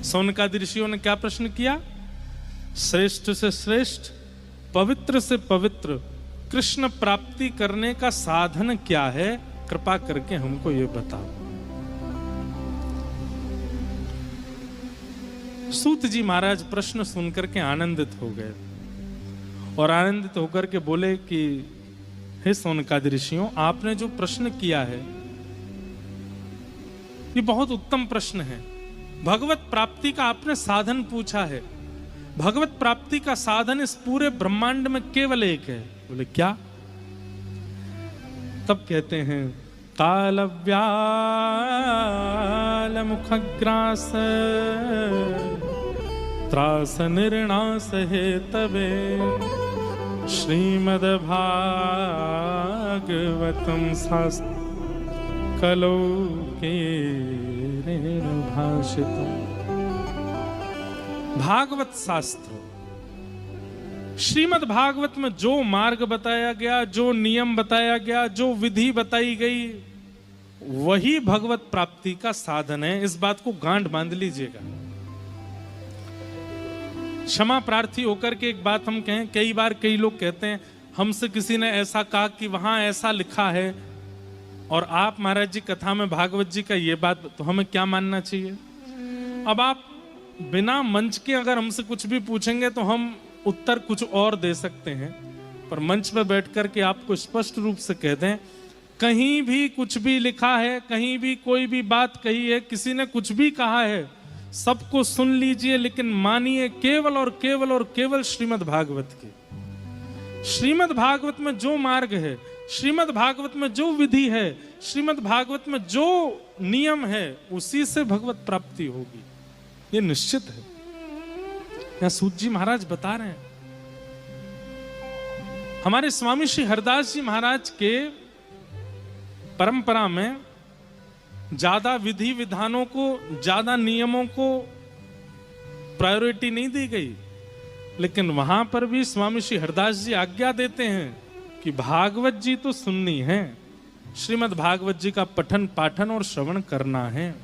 सौनकादि ऋषियों ने क्या प्रश्न किया? श्रेष्ठ से श्रेष्ठ, पवित्र से पवित्र कृष्ण प्राप्ति करने का साधन क्या है? कृपा करके हमको ये बताओ। सूत जी महाराज प्रश्न सुनकर के आनंदित हो गए और आनंदित होकर के बोले कि हे सौनकादि ऋषियों, आपने जो प्रश्न किया है ये बहुत उत्तम प्रश्न है। भगवत प्राप्ति का आपने साधन पूछा है। भगवत प्राप्ति का साधन इस पूरे ब्रह्मांड में केवल एक है। बोले क्या? तब कहते हैं कालव्याल मुखग्रास त्रास निर्णास हे तबे श्रीमद्भागवतम शास्त्र कलो के भाषितम। भागवत शास्त्र, श्रीमद् भागवत में जो मार्ग बताया गया, जो नियम बताया गया, जो विधि बताई गई, वही भगवत प्राप्ति का साधन है। इस बात को गांठ बांध लीजिएगा। क्षमा प्रार्थी होकर के एक बात हम कहें, कई बार कई लोग कहते हैं हमसे किसी ने ऐसा कहा कि वहां ऐसा लिखा है, और आप महाराज जी कथा में भागवत जी का ये बात, तो हमें क्या मानना चाहिए? अब आप बिना मंच के अगर हमसे कुछ भी पूछेंगे तो हम उत्तर कुछ और दे सकते हैं, पर मंच पर बैठ कर के आपको स्पष्ट रूप से कह दें, कहीं भी कुछ भी लिखा है, कहीं भी कोई भी बात कही है, किसी ने कुछ भी कहा है, सबको सुन लीजिए, लेकिन मानिए केवल और केवल और केवल श्रीमद् भागवत की। श्रीमद् भागवत में जो मार्ग है, श्रीमद् भागवत में जो विधि है, श्रीमद् भागवत में जो नियम है, उसी से भगवत प्राप्ति होगी, ये निश्चित है। यहां सूत जी महाराज बता रहे हैं। हमारे स्वामी श्री हरदास जी महाराज के परंपरा में ज्यादा विधि विधानों को, ज्यादा नियमों को प्रायोरिटी नहीं दी गई, लेकिन वहां पर भी स्वामी श्री हरदास जी आज्ञा देते हैं कि भागवत जी तो सुननी है, श्रीमद् भागवत जी का पठन पाठन और श्रवण करना है।